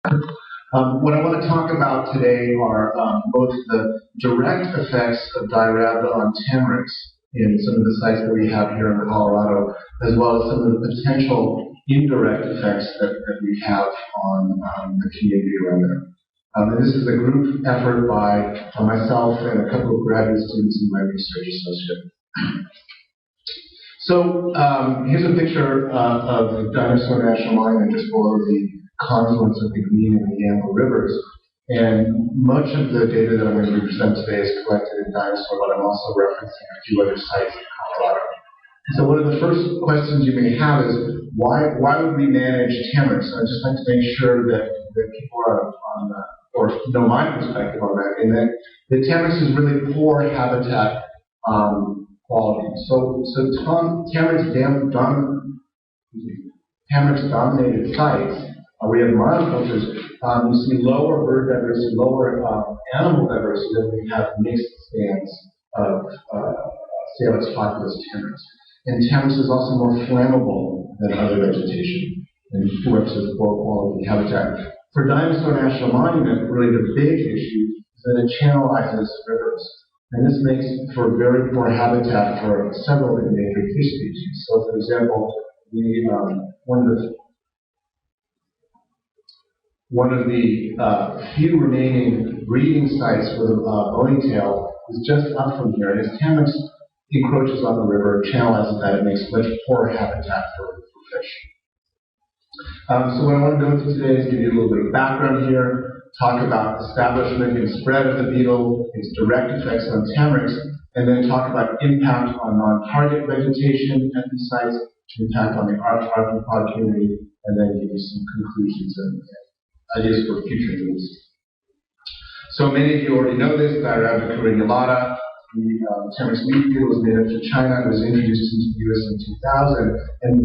What I want to talk about today are both the direct effects of Diorhabda on Tamarix in some of the sites that we have here in Colorado, as well as some of the potential indirect effects that we have on the community around there. And this is a group effort by myself and a couple of graduate students and my research associate. So here's a picture of the Dinosaur National Monument just below the confluence of the Green and the Yamhill rivers. And much of the data that I'm going to present today is collected in Dinosaur, but I'm also referencing a few other sites in Colorado. So one of the first questions you may have is, why would we manage Tamarix? So I'd just like to make sure that people are on the, or know my perspective on that, in that the Tamarix is really poor habitat quality. So Tamarix dominated sites. We have monocultures. You see lower bird diversity, lower animal diversity than we have mixed stands of Salix, Populus, Tamarix. And Tamarix is also more flammable than other vegetation and works as poor quality habitat. For Dinosaur National Monument, really the big issue is that it channelizes rivers. And this makes for very poor habitat for several endangered fish species. So, for example, one of the few remaining breeding sites for the bonytail is just up from here. And as Tamarix encroaches on the river, channelizes that, it makes much poorer habitat for fish. So what I want to go into today is give you a little bit of background here, talk about establishment and spread of the beetle, its direct effects on Tamarix, and then talk about impact on non-target vegetation at these sites, impact on the arthropod community, and then give you some conclusions and ideas for future moves. So many of you already know this, Diorhabda carinulata. The Tamarix leaf beetle was native to China. It was introduced into the US in 2000, and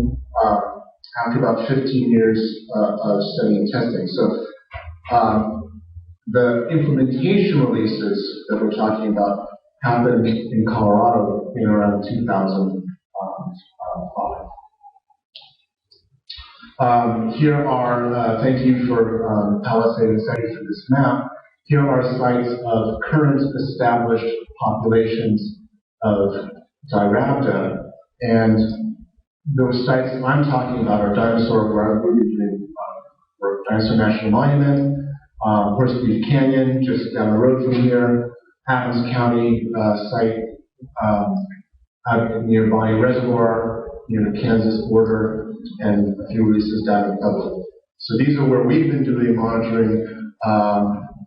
after about 15 years of study and testing. So the implementation releases that we're talking about happened in Colorado in around 2005. Here are, thank you for Palisade and SETI for this map. Here are sites of current established populations of Diorhabda, and those sites I'm talking about are Dinosaur, where I'm moving to Dinosaur National Monument, Horsebeef Canyon, just down the road from here, Adams County site out near Bonnie Reservoir, near the Kansas border, and a few releases down in Pueblo. So these are where we've been doing monitoring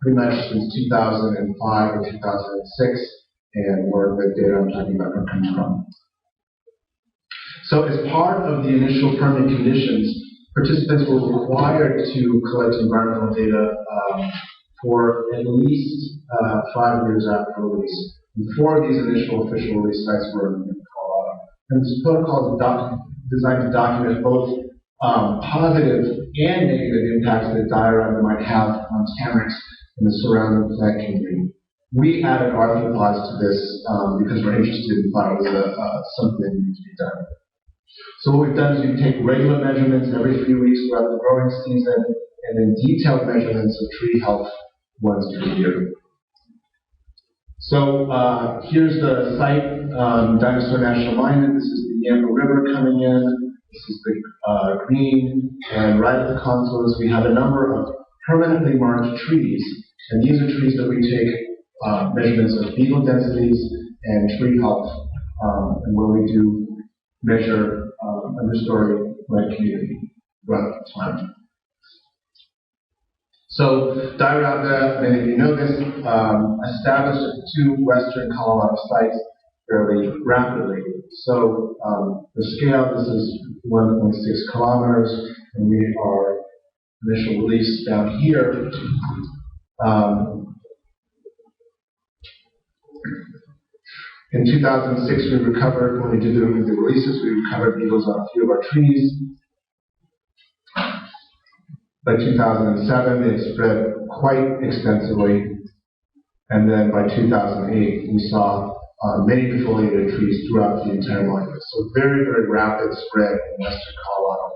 pretty much since 2005 or 2006, and where the data I'm talking about comes from. So as part of the initial permit conditions, participants were required to collect environmental data for at least 5 years after release. And 4 of these initial official release sites were in Colorado. And this protocol is designed to document both positive and negative impacts that Diorhabda might have on Tamarix and the surrounding plant community. We added arthropods to this because we're interested and thought it was something that needed to be done. So what we've done is we take regular measurements every few weeks throughout the growing season, and then detailed measurements of tree health once per year. So here's the site, Dinosaur National Monument. This is the Yamhill River coming in. This is the green, and right at the confluence we have a number of permanently marked trees, and these are trees that we take measurements of beetle densities and tree health, and where we do measure understory plant community throughout time. So Diorhabda, many of you know this, established at the 2 western Colorado sites fairly rapidly. So the scale, this is 1.6 kilometers, and we are initial release down here. In 2006, we recovered, when we did the releases, we recovered beetles on a few of our trees. By 2007, it spread quite extensively. And then by 2008, we saw many defoliated trees throughout the entire monument. So very, very rapid spread in western Colorado.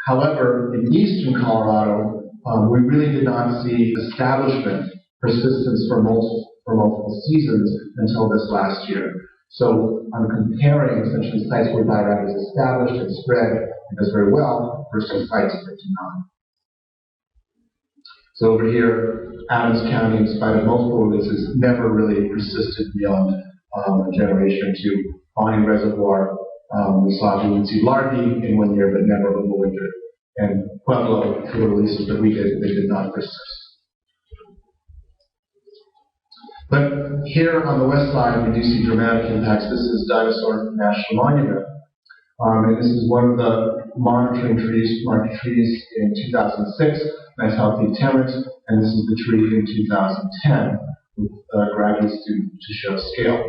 However, in eastern Colorado, we really did not see establishment, persistence for multiple seasons until this last year. So I'm comparing essentially sites where Diorhabda is established and spread and does very well versus sites that do not. So over here, Adams County, in spite of multiple releases, never really persisted beyond a generation or two. Bonnie Reservoir, we would see larvae in 1 year, but never overwintered. And Pueblo, for the releases that we did, they did not persist. But here on the west side, we do see dramatic impacts. This is Dinosaur National Monument. And this is one of the monitoring trees, marked trees in 2006, nice healthy Tamarix, and this is the tree in 2010 with graduates to show scale.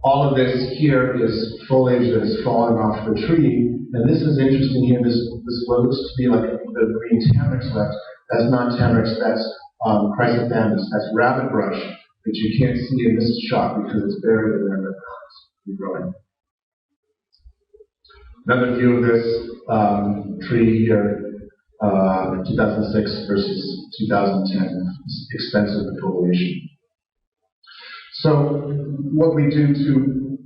All of this here is foliage that is falling off the tree, and this is interesting here. This what looks to be like the green Tamarix left. That's not Tamarix, that's Chrysothemis, that's rabbit brush that you can't see in this shot because it's buried in there but it's growing. Another view of this tree here, 2006 versus 2010, extensive defoliation. So what we do to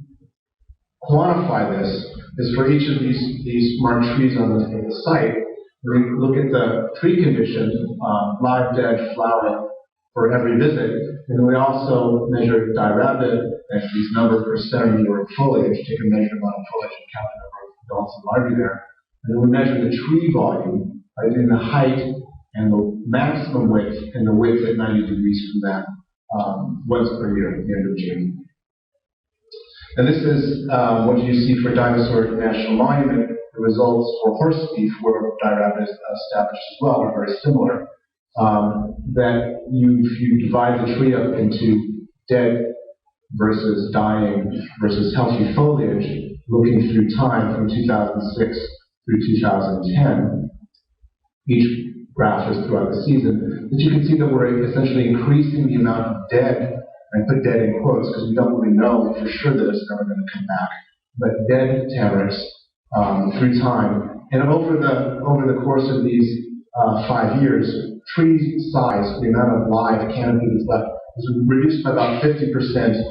quantify this is for each of these marked trees on the site, we look at the tree condition, live, dead, flower, for every visit, and we also measure Diorhabda densities, number per centimeter of foliage, take a measurement of foliage and count the number of adults and larvae there, and then we measure the tree volume, right, in the height and the maximum width and the width at 90 degrees from that once per year at the end of June. And this is what you see for Dinosaur National Monument. The results for horse beef, where Diorhabda is established as well, are very similar. That if you divide the tree up into dead versus dying versus healthy foliage, looking through time from 2006 through 2010, each graph is throughout the season, but you can see that we're essentially increasing the amount of dead, and I put dead in quotes because we don't really know for sure that it's never going to come back, but dead Tamarix through time. And over the course of these 5 years, tree size, the amount of live canopy that's left, is reduced by about 50%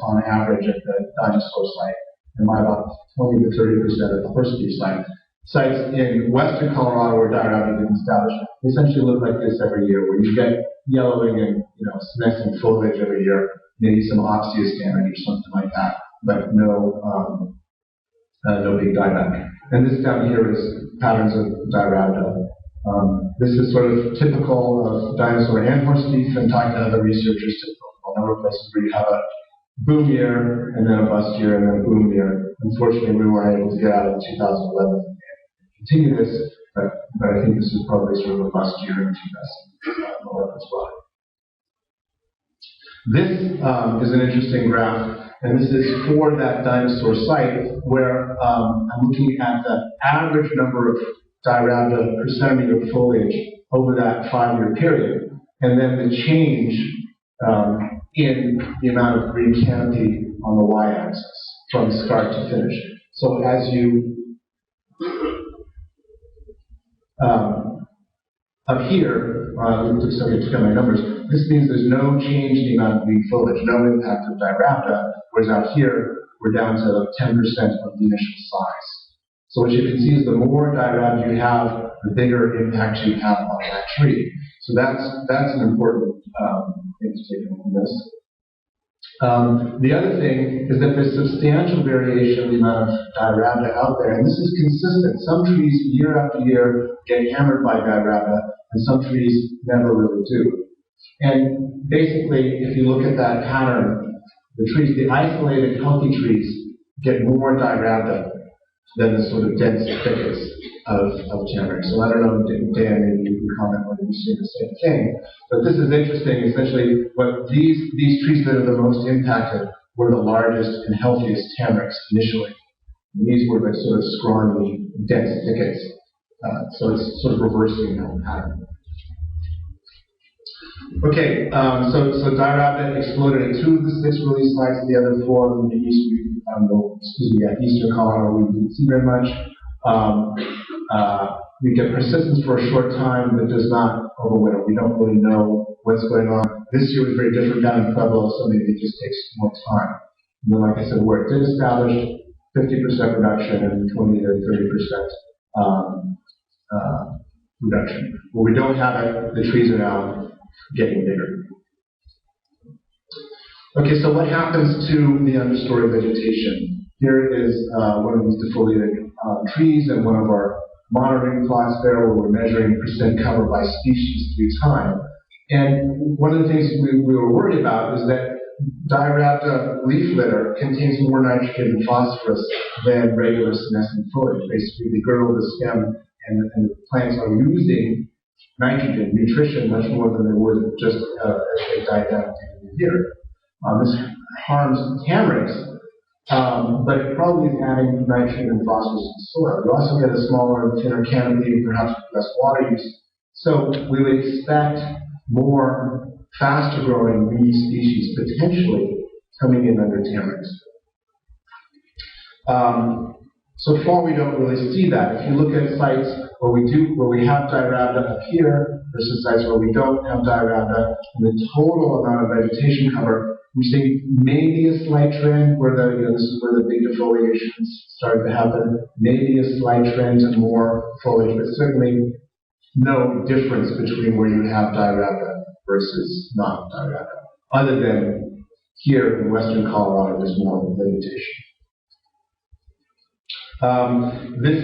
on average at the dinosaur site, and by about 20 to 30% at the horse beef site. Sites in western Colorado where Diorhabda is established essentially look like this every year, where you get yellowing and senescent foliage every year, maybe some osseous damage or something like that, but no big dieback. And this down here is patterns of Diorhabda. This is sort of typical of dinosaur and horse beef, and talking to other researchers, typical of a number of places where you have a boom year, and then a bust year, and then a boom year. Unfortunately, we weren't able to get out in 2011 and continue this, but I think this is probably sort of a bust year in 2011 as well. This is an interesting graph, and this is for that dinosaur site where I'm looking at the average number of Diorhabda per centimeter of foliage over that 5-year period, and then the change in the amount of green canopy on the y-axis from start to finish. So as you up here, looks like I took out my numbers. This means there's no change in the amount of green foliage, no impact of Diorhabda, whereas out here we're down to 10% of the initial size. So what you can see is the more Diorhabda you have, the bigger impact you have on that tree. So that's an important thing to take from this. The other thing is that there's substantial variation in the amount of Diorhabda out there, and this is consistent. Some trees, year after year, get hammered by Diorhabda, and some trees never really do. And basically, if you look at that pattern, the isolated, healthy trees get more Diorhabda than the sort of dense thickets of Tamarix. So I don't know, Dan, maybe you can comment whether you see the same thing. But this is interesting. Essentially, what these trees that are the most impacted were the largest and healthiest Tamarix initially. And these were the sort of scrawny, dense thickets. So it's sort of reversing that pattern. Okay, so Diorhabda exploded at 2 of the 6 release sites. The other 4 in the eastern Colorado we didn't see very much. We get persistence for a short time, but does not overwinter. We don't really know what's going on. This year was very different down in Pueblo, so maybe it just takes more time. And then, like I said, where it did establish 50% reduction and 20 to 30% reduction. Where we don't have it, the trees are now getting bigger. Okay, so what happens to the understory vegetation? Here is one of these defoliated trees and one of our monitoring plots there where we're measuring percent cover by species through time. And one of the things we were worried about is that Diorhabda leaf litter contains more nitrogen and phosphorus than regular senescent foliage. Basically, the girdle, the stem, and the plants are losing nitrogen, nutrition, much more than they would just as they died down in the year. This harms tamarix, but it probably is adding nitrogen and phosphorus to the soil. You also get a smaller, thinner canopy, perhaps less water use. So we would expect more faster growing weed species potentially coming in under tamarix. So far we don't really see that. If you look at sites where we have Diorhabda up here versus sites where we don't have Diorhabda, and the total amount of vegetation cover, we see maybe a slight trend where this is where the big defoliation started to happen. Maybe a slight trend to more foliage, but certainly no difference between where you have Diorhabda versus not Diorhabda, other than here in western Colorado there's more vegetation. This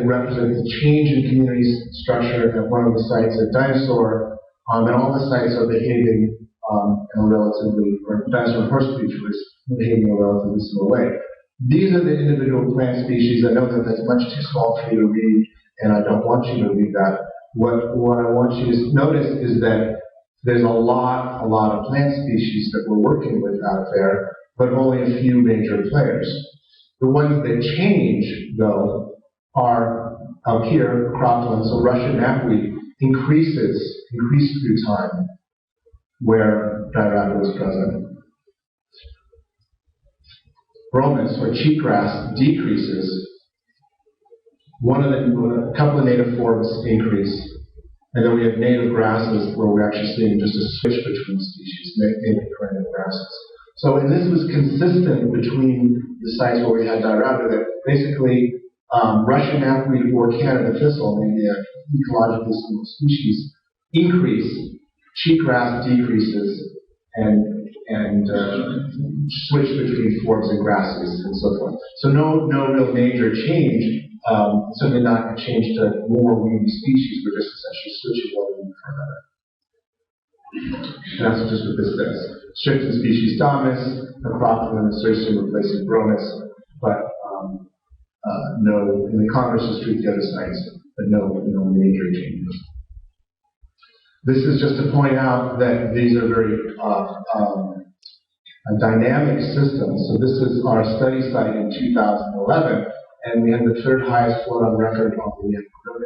represents a change in community structure at one of the sites at Dinosaur, and all the sites are behaving in a relatively, or Dinosaur horse creatures behaving in a relatively similar way. These are the individual plant species. I know that that's much too small for you to read, and I don't want you to read that. What I want you to notice is that there's a lot of plant species that we're working with out there, but only a few major players. The ones that change, though, are out here, cropland, so Russian knapweed increased through time where Diorhabda was present. Bromus, or cheatgrass, decreases. A couple of native forbs increase. And then we have native grasses where we're actually seeing just a switch between species, native perennial grasses. So, and this was consistent between the sites where we had Diorhabda, that basically Russian knapweed or Canada thistle, maybe an ecologically similar species, increase, cheatgrass decreases, and switch between forbs and grasses and so forth. So no real major change, certainly not a change to more weedy species, we're just essentially switching one weed for another. And that's just what this says. Shifting species dominus, acrophyllum insertion replacing bromus, but no, in the converse is true of the other sites, but no major changes. This is just to point out that these are very dynamic systems. So this is our study site in 2011, and we had the third highest flood on record on the River.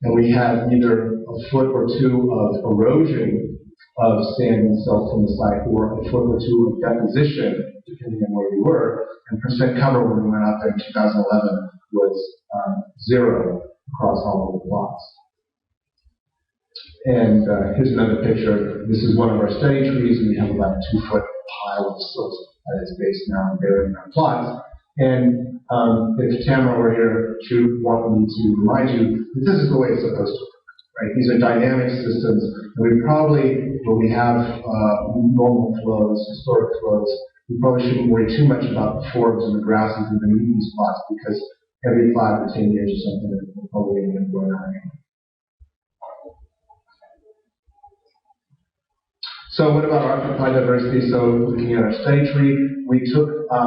And we had either a foot or two of erosion of sand and silt from the site, or a foot or two of deposition, depending on where we were. And percent cover when we went out there in 2011 was 0 across all of the plots. And here's another picture. This is one of our study trees, and we have about a 2-foot pile of silt at its base now burying our plots. And if Tamara were here, she would want me to remind you that this is the way it's supposed to work, right? These are dynamic systems, and we probably, when we have normal flows, historic flows, we probably shouldn't worry too much about the forbs and the grasses and the weedy spots, because every 5 to 10 years or something, we're probably going to go out again. So what about arthropod diversity? So looking at our study tree, we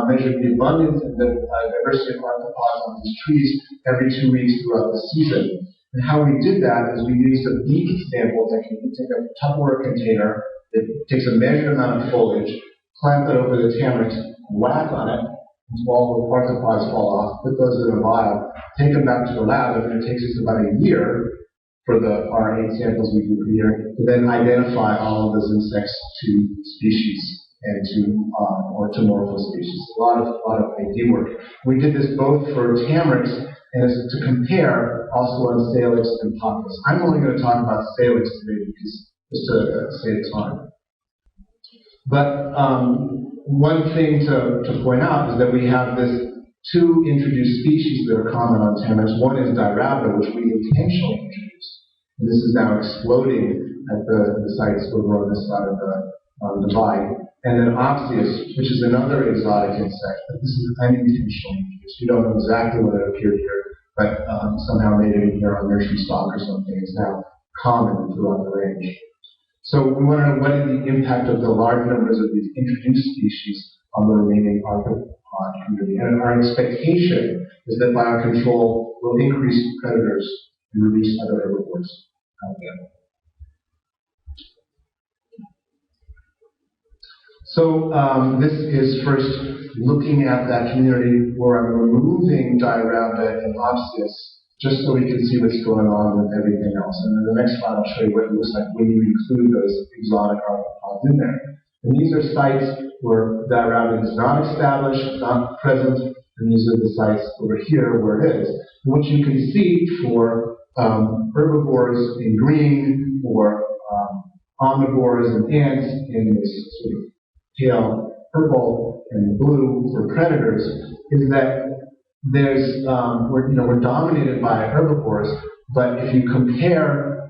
measured the abundance and the diversity of arthropods on these trees every 2 weeks throughout the season. And how we did that is we used a beak sample technique. We take a Tupperware container that takes a measured amount of foliage, clamp it over the tamarix, whack on it until all the arthropods fall off, put those in a vial, take them back to the lab, and it takes us about a year for our 8 samples we do per year, to then identify all of those insects to species and to morpho species. A lot of ID work. We did this both for tamarix and is to compare also on Salix and Populus. I'm only going to talk about Salix today because just to save time. But one thing to point out is that we have this two introduced species that are common on Tamarix. One is Diorhabda, which we intentionally introduced. And this is now exploding at the sites over on this side of the divide. And then Opsius, which is another exotic insect, but this is unintentionally introduced. We don't know exactly whether it appeared here, but somehow made it here on nursery stock or something. It's now common throughout the range. So we want to know what is the impact of the large numbers of these introduced species on the remaining arthropod community. And our expectation is that biocontrol will increase predators and reduce other herbivores out there. So this is first looking at that community where I'm removing Diorhabda and Opsius just so we can see what's going on with everything else. And in the next slide, I'll show you what it looks like when you include those exotic arthropods in there. And these are sites where Diorhabda is not established, not present, and these are the sites over here where it is. And what you can see for herbivores in green, or omnivores and ants in this sort of pale purple and blue for predators, is that there's we're dominated by herbivores, but if you compare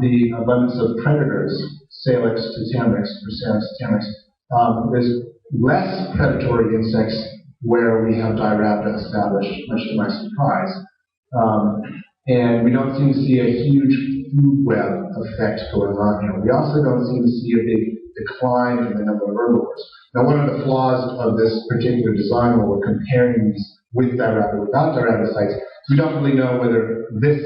the abundance of predators, Salix to Tamarix, or Salix to Tamarix, there's less predatory insects where we have Diorhabda established, much to my surprise. And we don't seem to see a huge food web effect going on here. We also don't seem to see a big decline in the number of herbivores. Now, one of the flaws of this particular design, where we're comparing these with Diorhabda, without Diorhabda sites, we don't really know whether this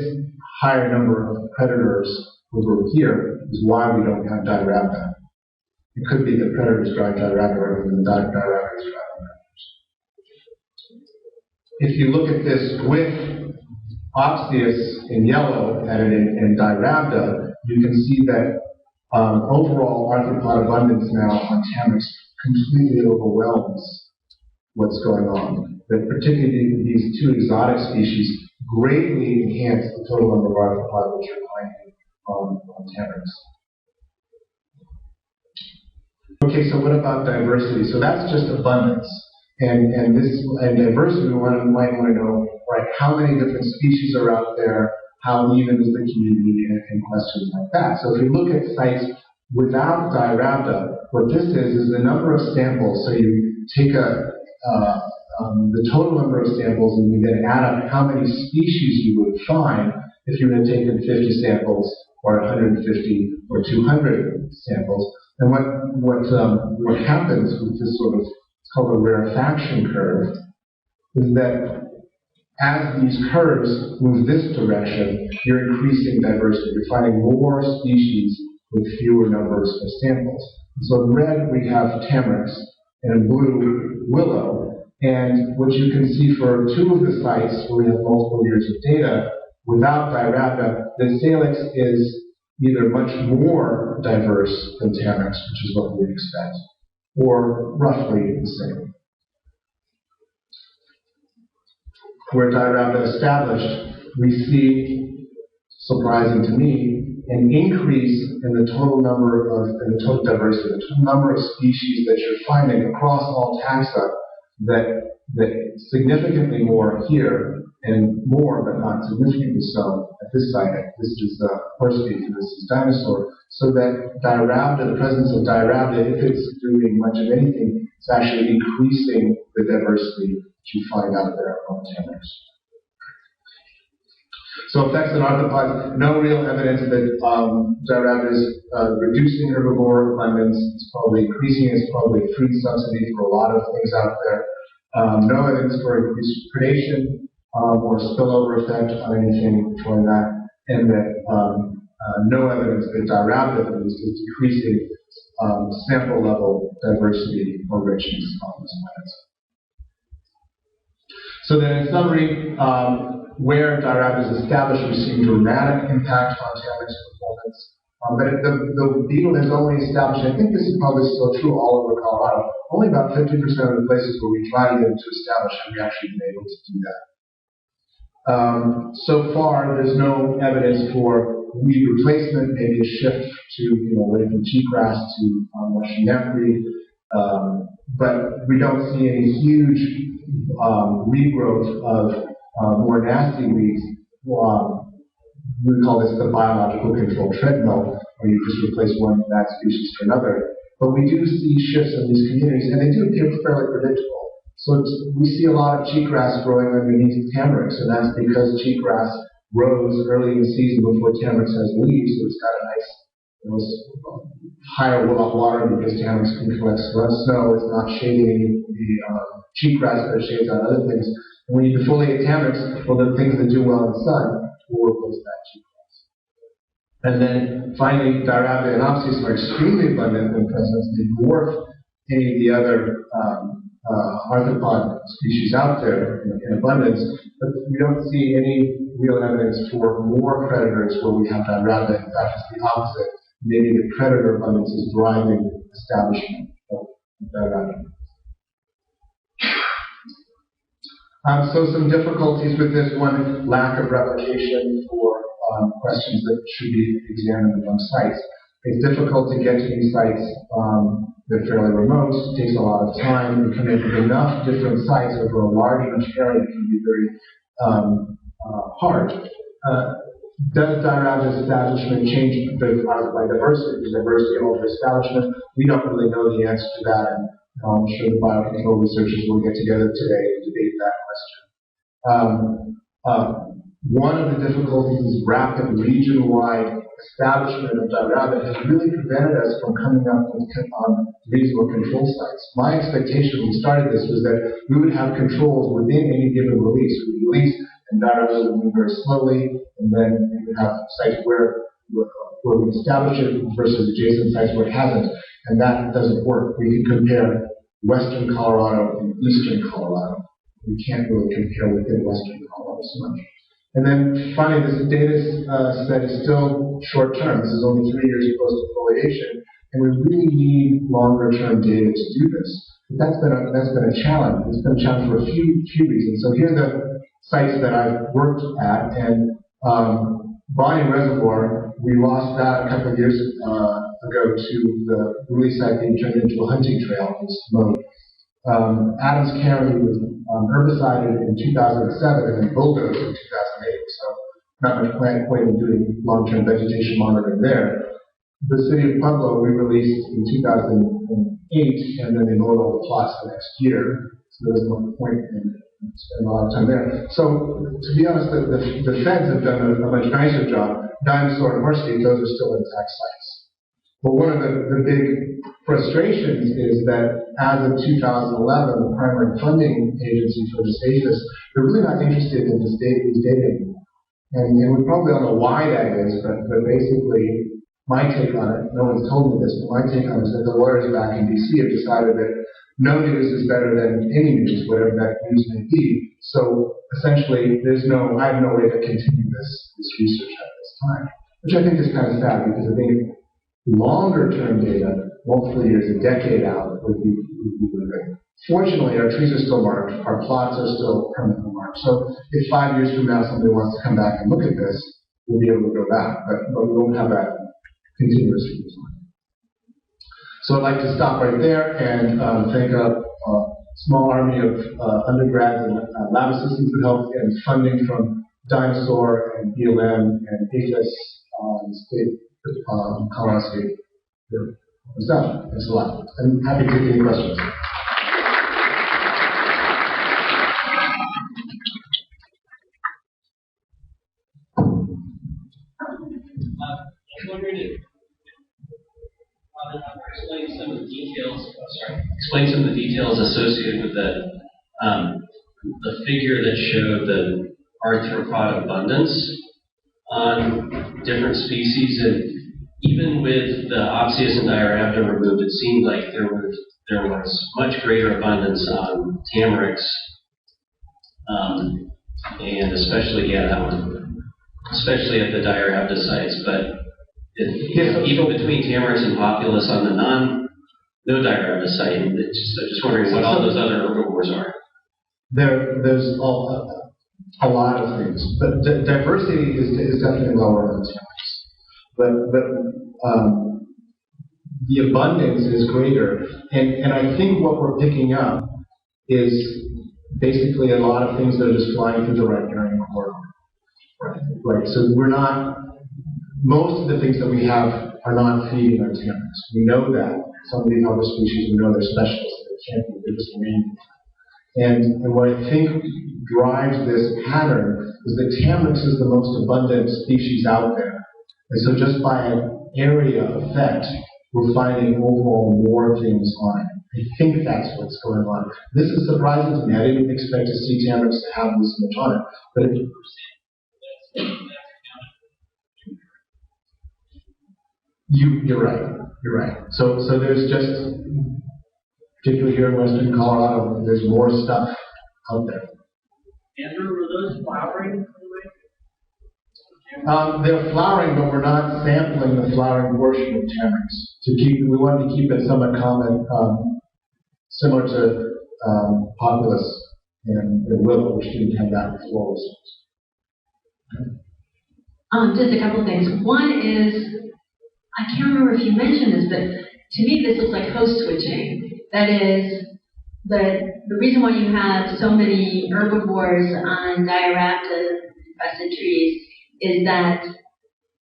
higher number of predators over here is why we don't have Diorhabda. It could be that predators drive Diorhabda rather than Diorhabda is driving predators. If you look at this with Opsius in yellow and Diorhabda, you can see that overall arthropod abundance now on Tamarix completely overwhelms what's going on. That particularly these two exotic species greatly enhance the total number of arthropods which are finding on Tamarix. Okay, so what about diversity? So that's just abundance. And diversity, we might want to know, right, how many different species are out there, how even is the community, and questions like that. So if you look at sites without Diorhabda, what this is the number of samples. So you take the total number of samples, and you then add up how many species you would find if you had taken 50 samples, or 150, or 200 samples. And what happens with this sort of, it's called a rarefaction curve, is that as these curves move this direction, you're increasing diversity. You're finding more species with fewer numbers of samples. So in red, we have Tamarix, and in blue, willow. And what you can see for two of the sites where we have multiple years of data, without Diorhabda, the Salix is either much more diverse than Tamarix, which is what we would expect, or roughly the same. Where Diorhabda established, we see, surprising to me, an increase in the total number of, in the total diversity, the total number of species that you're finding across all taxa, that significantly more here, and more, but not significantly so, at this site. This is horse beef, and this is dinosaur. So that Diorhabda, the presence of Diorhabda, if it's doing much of anything, it's actually increasing the diversity that you find out there on Tamarix. So effects on arthropods, no real evidence that Diorhabda is reducing herbivore abundance. It's probably increasing. It's probably a food subsidy for a lot of things out there. No evidence for increased predation or spillover effect on anything showing that, and that no evidence that Diorhabda is decreasing sample level diversity or richness on these plants. So then, in summary, where Diorhabda is established, we've seen dramatic impact on Tamarix performance. But the beetle is only established, I think this is probably still true all over Colorado, only about 50% of the places where we try to get it to establish have we actually been able to do that. So far, there's no evidence for weed replacement, maybe a shift to, away from cheatgrass to Russian neckweed, but we don't see any huge regrowth of more nasty weeds. We call this the biological control treadmill, where you just replace one bad species for another. But we do see shifts in these communities, and they do appear fairly predictable. So we see a lot of cheatgrass growing underneath tamarix, and that's because cheatgrass grows early in the season before tamarix has leaves, so it's got a nice, higher water because tamarix can collect snow. It's not shading the cheatgrass, but it shades out other things. And when you defoliate tamarix, well, the things that do well in the sun will replace that cheatgrass. And then finally, Diorhabda and Opsius are extremely abundant in presence. They dwarf any of the other arthropod species out there in abundance, but we don't see any real evidence for more predators where we have Diorhabda. In fact, it's the opposite. Maybe the predator abundance is driving establishment of Diorhabda. So some difficulties with this one, lack of replication for questions that should be examined among sites. It's difficult to get to these sites. They're fairly remote, it takes a lot of time. You come in with enough different sites over a large enough area can be very hard. Does Diorhabda's establishment change by diversity? Does diversity alter establishment? We don't really know the answer to that, and I'm sure the biocontrol researchers will get together today to debate that question. One of the difficulties is rapid region-wide establishment of Diorhabda has really prevented us from coming up with reasonable control sites. My expectation when we started this was that we would have controls within any given release. We would release, and Diorhabda would move very slowly, and then we would have sites where we establish it versus adjacent sites where it hasn't, and that doesn't work. We can compare western Colorado and eastern Colorado. We can't really compare within western Colorado so much. And then finally, this data set is still short term. This is only 3 years post-defoliation, and we really need longer term data to do this. But that's been a challenge. It's been a challenge for a few reasons. So here are the sites that I've worked at, and Bonnie Reservoir, we lost that a couple of years ago to the release site being turned into a hunting trail. It was mowed. Adams County was herbicided in 2007 and then bulldozed in 2008. So not much point in doing long-term vegetation monitoring there. The city of Pueblo we released in 2008, and then they mowed all the plots the next year. So there was no point in spending a lot of time there. So to be honest, the feds have done a much nicer job. Dinosaur and Horsey, those are still intact sites. But one of the big frustrations is that as of 2011, the primary funding agency for this APHIS, they're really not interested in these data anymore. And we probably don't know why that is, but basically, my take on it, no one's told me this, but my take on it is that the lawyers back in DC have decided that no news is better than any news, whatever that news may be. So essentially, I have no way to continue this research at this time, which I think is kind of sad because I think longer term data, multiple years, a decade out, would be really good. Fortunately, our trees are still marked, our plots are still permanently marked. So if 5 years from now somebody wants to come back and look at this, we'll be able to go back, but we won't have that continuous time. So I'd like to stop right there and thank a small army of undergrads and lab assistants who helped in funding from Dinosaur and BLM and APHIS, State Colorado State. Thanks a lot. I'm happy to take any questions. I'm wondering if explain some of the details associated with the figure that showed the arthropod abundance on different species, and even with the Opsius and Diorhabda removed, it seemed like there was much greater abundance on Tamarix, and especially that one, especially at the Diorhabda sites, but even between Tamarix and Populus on the no Diorhabda site, I'm just wondering what all those other herbivores are. There's all a lot of things. But diversity is definitely lower on Salix. But the abundance is greater. And I think what we're picking up is basically a lot of things that are just flying through the riparian corridor. Right. So we're not, most of the things that we have are not feeding our Tamarix. We know that. Some of these other species, we know they're specialists. They can't be, they're just main. And what I think drives this pattern is that Tamarix is the most abundant species out there. And so just by an area effect, we're finding overall more things on it. I think that's what's going on. This is surprising to me. I didn't expect to see Tamarix to have this much on it. But you're right. You're right. So there's just, particularly here in western Colorado, there's more stuff out there. Andrew, were those flowering? They're flowering, but we're not sampling the flowering portion of Tamarix. We wanted to keep it somewhat common, similar to Populus and willow, which didn't have that florals. Just a couple of things. One is, I can't remember if you mentioned this, but to me this looks like host switching. That is, the reason why you have so many herbivores on Diorhabda infested trees is that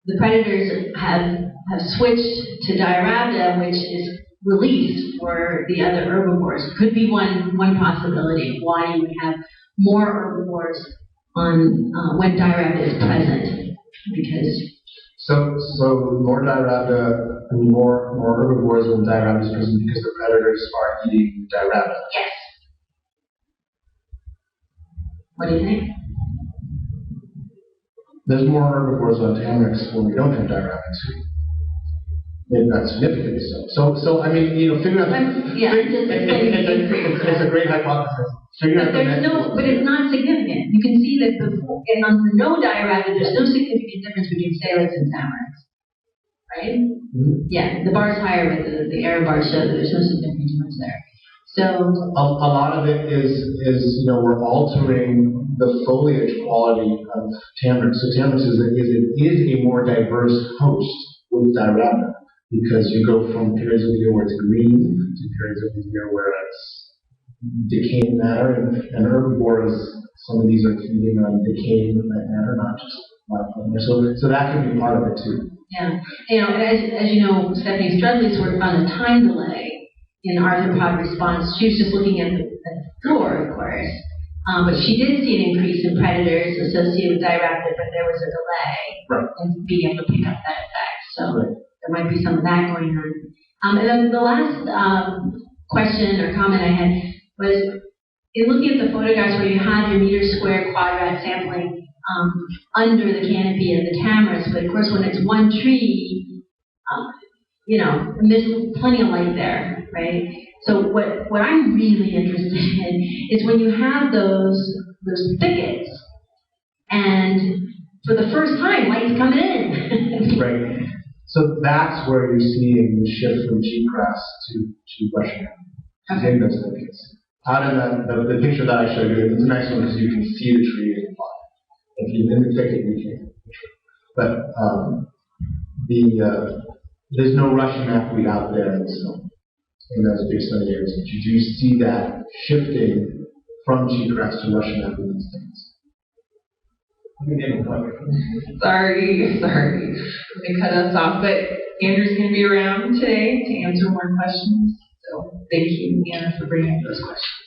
the predators have switched to Diorhabda, which is released for the other herbivores. Could be one possibility of why you would have more herbivores on when Diorhabda is present, because. So more Diorhabda, I mean more herbivores when Diorhabda is present because the predators are eating Diorhabda. Yes. What do you think? There's more herbivores on Tamarix when we don't have Diorhabda. Maybe not significantly so. So I mean, figure out. It's a great hypothesis. But it's not significant. You can see that on the no Diorhabda, there's no significant difference between Salix and Tamarix, right? Mm-hmm. Yeah, the bar's higher, but the error bars show that there's no significant difference there. So a lot of it is we're altering the foliage quality of Tamarix. So Tamarix is a more diverse host with Diorhabda because you go from periods of the year where it's green to periods of the year where it's decaying matter, and herbivores, some of these are feeding on decaying matter, not just live. So that could be part of it too. Yeah, and as you know, Stephanie Strudley's work found a time delay in arthropod response. She was just looking at the floor, of course, but she did see an increase in predators associated with Diorhabda, but there was a delay in being able to pick up that effect. So there might be some of that going on. And then the last question or comment I had was, in looking at the photographs where you have your meter square quadrat sampling under the canopy of the Tamarix, but of course when it's one tree, there's plenty of light there, right? So what I'm really interested in is when you have those thickets, and for the first time, light's coming in. Right. So that's where you're seeing the shift from cheatgrass to Russian. Okay. Those thickets. Out in the picture that I showed you, it's a nice one because you can see the tree in the bottom. If you're in the thicket, you can't. But there's no Russian knapweed out there in those big sunny areas. But you do see that shifting from cheatgrass to Russian knapweed in these things. Sorry. They cut us off, but Andrew's going to be around today to answer more questions. So thank you, Anna, for bringing up those questions.